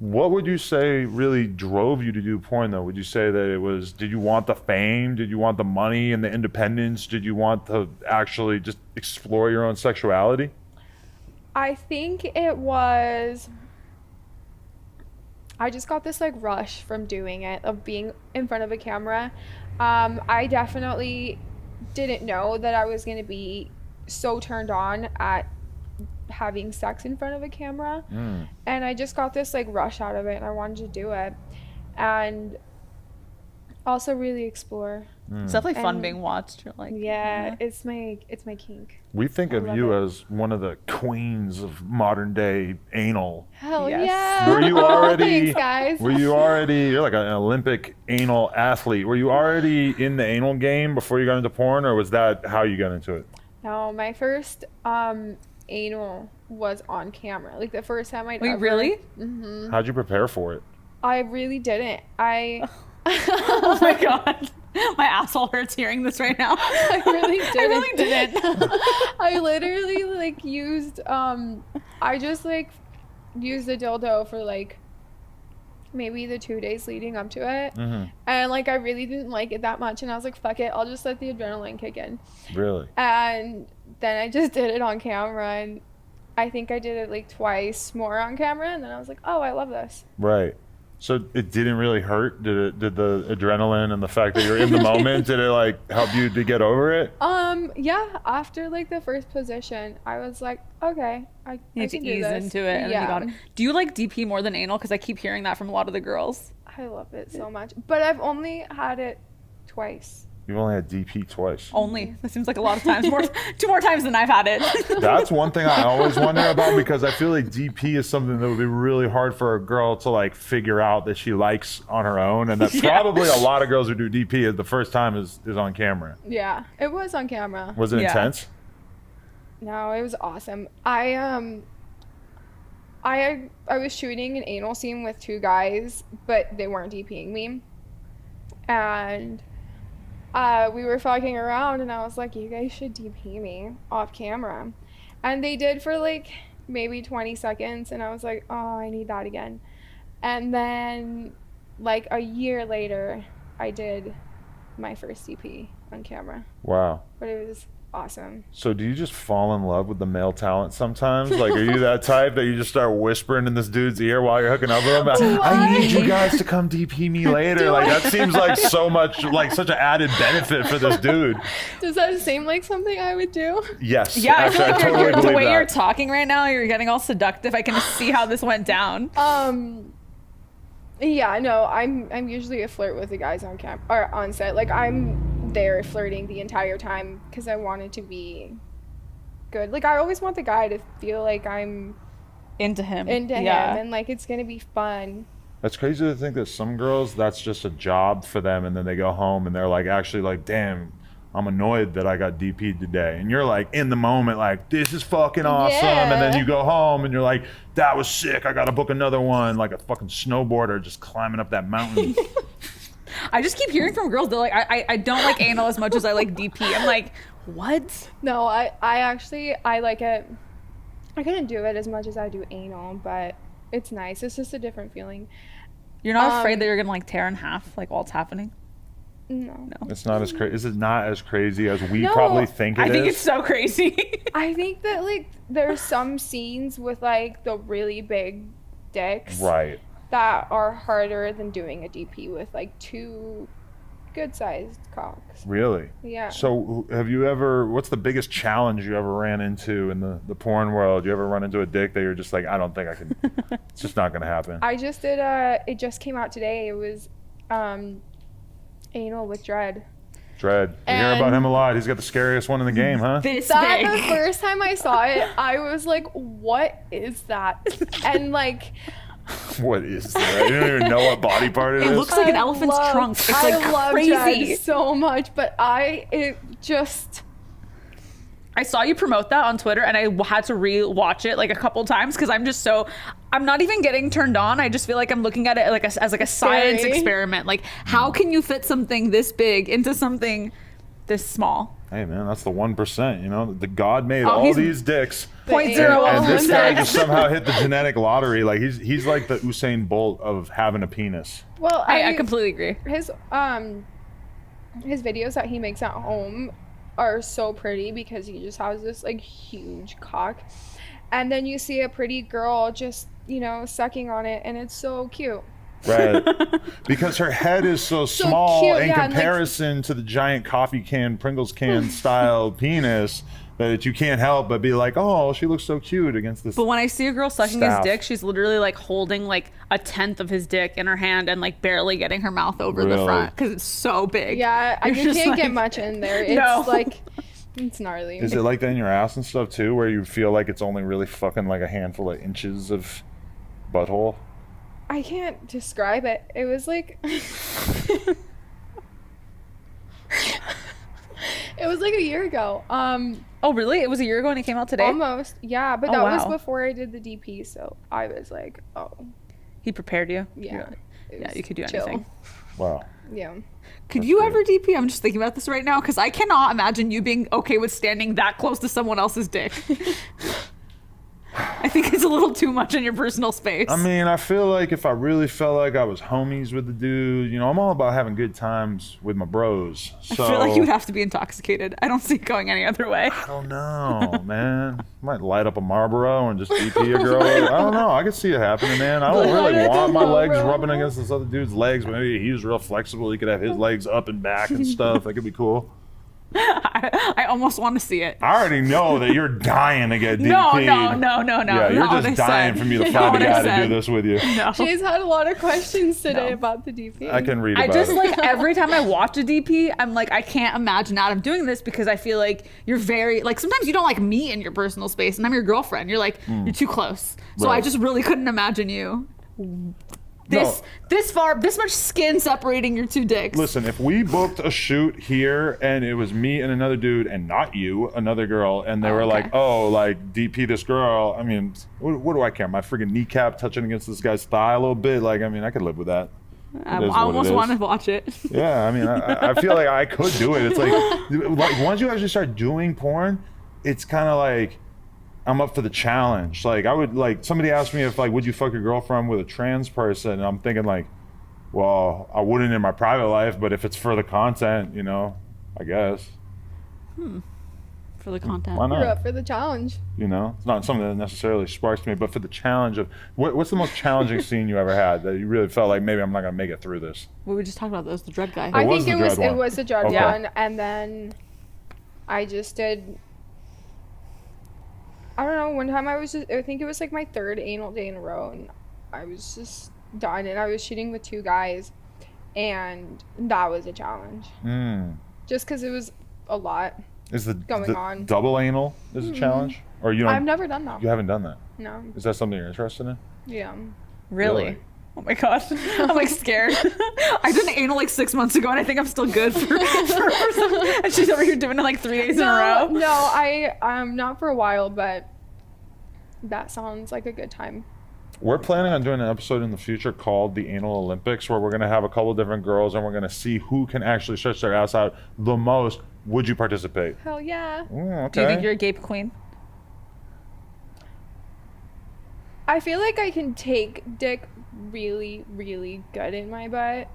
What would you say really drove you to do porn though? Would you say that it was, did you want the fame? Did you want the money and the independence? Did you want to actually just explore your own sexuality? I think it was, I just got this like rush from doing it, of being in front of a camera. I definitely didn't know that I was going to be so turned on at having sex in front of a camera. And I just got this like rush out of it and I wanted to do it. And also really explore. It's definitely fun And- being watched. You're like, Yeah, it's my kink. We think I of love you it. as one of the queens of modern day anal. Hell Yes. yeah. Were you already, Thanks, guys. you're like an Olympic anal athlete. Were you already in the anal game before you got into porn, or was that how you got into it? No, my first anal was on camera. Like the first time I'd Wait, ever. really? How'd you prepare for it? I really didn't. Oh my god, my asshole hurts hearing this right now. I really didn't. I really didn't. I literally like used I just like used the dildo for like maybe the 2 days leading up to it. And like I really didn't like it that much and I was like, fuck it, I'll just let the adrenaline kick in. Really? And then I just did it on camera and I think I did it like twice more on camera and then I was like, oh, I love this. Right. So it didn't really hurt? Did the adrenaline and the fact that you're in the moment, did it like help you to get over it? Yeah, after like the first position, I was like, okay, I You I need to can do ease this. into it, and then you got it. Do you like DP more than anal? Because I keep hearing that from a lot of the girls. I love it so much, but I've only had it twice. You've only had DP twice. Only. That seems like a lot of times. More, 2 more times than I've had it. That's one thing I always wonder about, because I feel like DP is something that would be really hard for a girl to like figure out that she likes on her own, and that Yeah. probably a lot of girls who do DP the first time is on camera. Yeah, it was on camera. Was it Yeah. intense? No, it was awesome. I was shooting an anal scene with 2 guys, but they weren't DPing me, and we were fucking around, and I was like, you guys should DP me off camera, and they did for like maybe 20 seconds, and I was like, oh, I need that again, and then like a year later, I did my first DP on camera, Wow. but it was awesome. So do you just fall in love with the male talent sometimes? Like, are you that type that you just start whispering in this dude's ear while you're hooking up with him? I need you guys to come DP me later. Like, that seems like so much, like such an added benefit for this dude. Does that seem like something I would do? Yes. Yeah, I feel actually, like totally the believe way that. you're talking right now, you're getting all seductive. I can see how this went down. Yeah, no, I'm usually a flirt with the guys on camp or on set. Like I'm there flirting the entire time because I want it to be good. Like I always want the guy to feel like I'm Into him. into Yeah. him and like it's gonna be fun. That's crazy to think that some girls, that's just a job for them, and then they go home and they're like, actually, like, damn, I'm annoyed that I got DP'd today. And you're like in the moment, like, this is fucking awesome. And then Yeah. you go home and you're like, that was sick. I got to book another one, like a fucking snowboarder just climbing up that mountain. I just keep hearing from girls, they're like, I don't like anal as much as I like DP. I'm like, what? No, I like it. I couldn't do it as much as I do anal, but it's nice. It's just a different feeling. You're not afraid that you're gonna like tear in half, like while it's happening? No. It's not as crazy. Is it not as crazy as we No, probably think it is? I think it's so crazy. I think that like there's some scenes with like the really big dicks Right. that are harder than doing a DP with like 2 good sized cocks. Really? Yeah. So have you ever, what's the biggest challenge you ever ran into in the porn world? You ever run into a dick that you're just like, I don't think I can, it's just not going to happen? I just did it just came out today. It was anal with Dread. Dread. You hear about And- him a lot. He's got the scariest one in the game, huh? This That big. the first time I saw it, I was like, what is that? And like What is that? You don't even know what body part it It is? looks like an elephant's trunk. It's like I love crazy. Dread so much, but it just I saw you promote that on Twitter, and I had to re-watch it like a couple times because I'm not even getting turned on. I just feel like I'm looking at it like as like a science Scary. experiment. Like, how can you fit something this big into something this small? Hey man, that's the 1%. You know, the God made Oh, all he's these dicks, Point The zero and this guy dicks. just somehow hit the genetic lottery. Like he's like the Usain Bolt of having a penis. Well, I completely agree. his videos that he makes at home are so pretty because he just has this like huge cock, and then you see a pretty girl just sucking on it, and it's so cute. Right. Because her head is so small cute, in yeah, and, like- comparison to the giant coffee can, Pringles can style penis that you can't help but be like, oh, she looks so cute against this. But when I see a girl sucking Staff. his dick, she's literally like holding like a tenth of his dick in her hand and like barely getting her mouth over the Really? front because it's so big. Yeah, You're you just can't like- get much in there. It's No. like it's gnarly. Is it like that in your ass and stuff too, where you feel like it's only really fucking like a handful of inches of butthole? I can't describe it. It was like it was like a year ago. Oh, really? It was a year ago and it came out today? Almost. Yeah, but Oh, that was wow. before I did the DP, so I was like, oh, He prepared you? yeah. It Yeah, was you could do chill. anything. Wow. Yeah. Could That's you great. ever DP? I'm just thinking about this right now because I cannot imagine you being okay with standing that close to someone else's dick. I think it's a little too much in your personal space. I mean, I feel like if I really felt like I was homies with the dude, I'm all about having good times with my bros. So I feel like you would have to be intoxicated. I don't see it going any other way. I don't know, man. Might light up a Marlboro and just DP a girl. I don't know. I could see it happening, man. I don't Light really up want a my legs Marlboro. rubbing against this other dude's legs, but maybe he's real flexible. He could have his legs up and back and stuff. That could be cool. I almost want to see it. I already know that you're dying to get DP'd. No. Yeah, you're not what just I dying said. for me to Not find a what I guy to do said. this with you. No. She's had a lot of questions today No. about the DP. I can read I about just it. like every time I watch a DP, I'm like, I can't imagine Adam doing this because I feel like you're very like sometimes you don't like me in your personal space and I'm your girlfriend. You're like you're too close. So I Right. just really couldn't imagine you this far, this much skin separating your two dicks. Listen, if we booked a shoot here and it was me and another dude and not you, another girl, and they were okay. like, oh, like DP this girl, I mean, what do I care? My freaking kneecap touching against this guy's thigh a little bit. Like, I mean, I could live with that. I It is what almost it is. want to watch it. Yeah, I mean, I feel like I could do it. It's like once you actually start doing porn, it's kind of like I'm up for the challenge. Like I would like somebody asked me if like would you fuck your girlfriend with a trans person, and I'm thinking like, well, I wouldn't in my private life, but if it's for the content, I guess. For the content. Why You're not? up for the challenge. It's not something that necessarily sparks me, but for the challenge of what's the most challenging scene you ever had that you really felt like maybe I'm not gonna make it through this? What we just talked about, that was the dread guy. I was think the it was dread it one. was the dread Okay. one, and then I just did. I don't know. One time I think it was like my third anal day in a row, and I was just done, and I was shooting with two guys, and that was a challenge. Just because it was a lot. Is the Going on. double anal is a challenge, or you I've don't? never done that. You haven't done that. No. Is that something you're interested in? Yeah. Really? Really? Oh my god, I'm like scared. I did an anal like 6 months ago, and I think I'm still good for some. And she's over here doing it like 3 days in a row. No, I not for a while, but that sounds like a good time. We're planning on doing an episode in the future called the Anal Olympics, where we're going to have a couple different girls and we're going to see who can actually stretch their ass out the most. Would you participate? Hell yeah. Okay. Do you think you're a gape queen? I feel like I can take dick really, really good in my butt,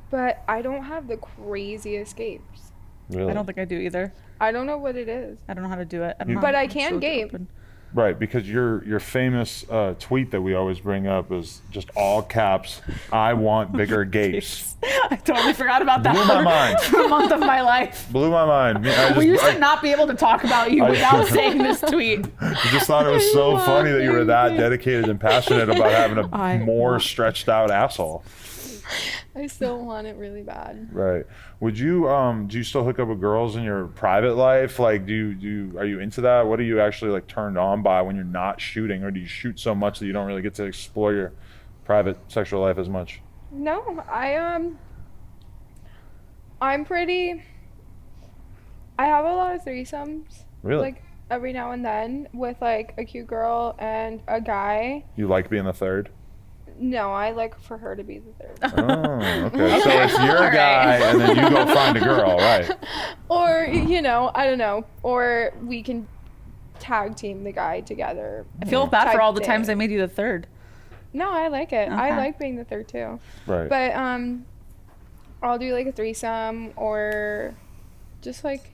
but I don't have the craziest gapes. Really? I don't think I do either. I don't know what it is. I don't know how to do it. I don't know But how I to can so gape. open. Right, because your famous tweet that we always bring up is just all caps, I want bigger gapes. I totally forgot about that Blew my mind. for a month of my life. Blew my mind. I We used just, to not be able to talk about you I- without saying this tweet. I just thought it was so I funny that you were that want dedicated and passionate about having a I more want- stretched out asshole. I still want it really bad. Right. Would you do you still hook up with girls in your private life? Like are you into that? What are you actually like turned on by when you're not shooting, or do you shoot so much that you don't really get to explore your private sexual life as much? No, I'm pretty. I have a lot of threesomes. Really? Like every now and then with like a cute girl and a guy. You like being the third? No, I like for her to be the third. Oh, okay. So it's your guy, and then you go find a girl, right? Or, you know, I don't know. Or we can tag team the guy together. I feel bad for type all the times I thing. made you the third. No, I like it. I Okay. like being the third too. Right. But I'll do like a threesome or just like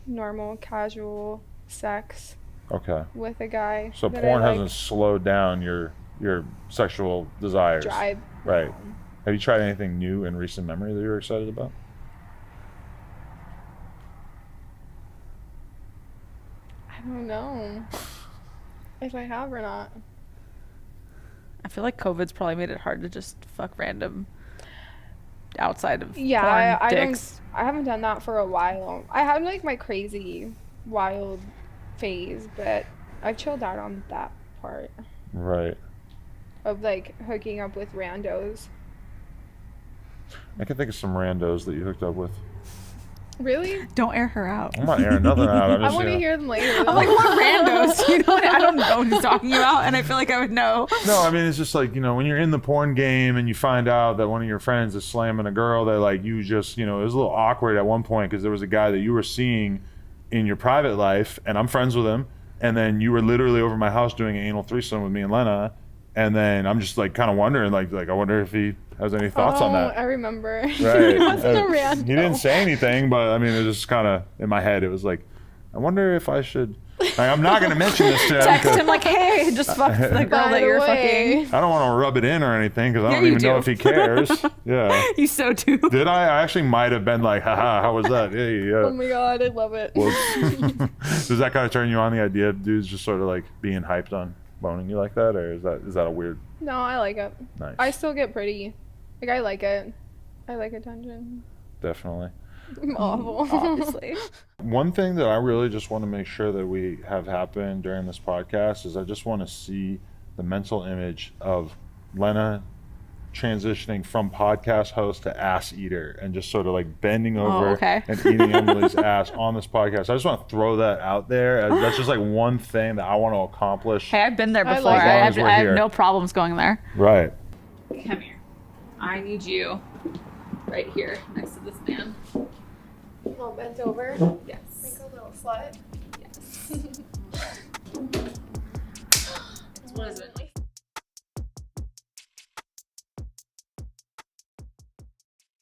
normal casual sex Okay. with a guy. So that porn I hasn't slowed down your sexual desires. drive. Right. Have you tried anything new in recent memory that you're excited about? I don't know if I have or not. I feel like COVID's probably made it hard to just fuck random outside of Yeah, porn I dicks. don't. I haven't done that for a while. I had like my crazy, wild phase, but I've chilled out on that part Right. of like hooking up with randos. I can think of some randos that you hooked up with. Really? Don't air her out. I'm not airing nothing out. I'm I just, want to hear them later. I'm like, what randos? You know, I don't know what he's talking about, and I feel like I would know. No, I mean, it's just like, you know, when you're in the porn game and you find out that one of your friends is slamming a girl that, like, you just, you know, it was a little awkward at one point because there was a guy that you were seeing in your private life, and I'm friends with him, and then you were literally over my house doing an anal threesome with me and Lena, and then I'm just, like, kind of wondering, like I wonder if he has any thoughts on that. I remember. Right. It wasn't a He rando. didn't say anything, but I mean, it just kind of in my head. It was like, I wonder if I should. Like, I'm not going to mention this to him. Text 'Cause him like, hey, just fuck the girl By that the you're way. fucking. I don't want to rub it in or anything because I Yeah, don't you even know do. if he cares. Yeah. You so do. Did I? I actually might have been like, haha, how was that? Hey, Oh yeah. my god, I love it. Whoops. Does that kind of turn you on the idea of dudes just sort of like being hyped on boning you like that, or is that a weird? No, I like it. Nice. I still get pretty. Like, I like it. I like attention. Definitely. I'm awful. Obviously. One thing that I really just want to make sure that we have happen during this podcast is I just want to see the mental image of Lena transitioning from podcast host to ass eater and just sort of like bending over okay. and eating Emily's ass on this podcast. I just want to throw that out there. As that's just like one thing that I want to accomplish. Hey, I've been there I before. like it. I As long as have, we're I have here. no problems going there. Right. Come here. I need you right here next to this man. All bent over. Yes. Like a little slut. Yes.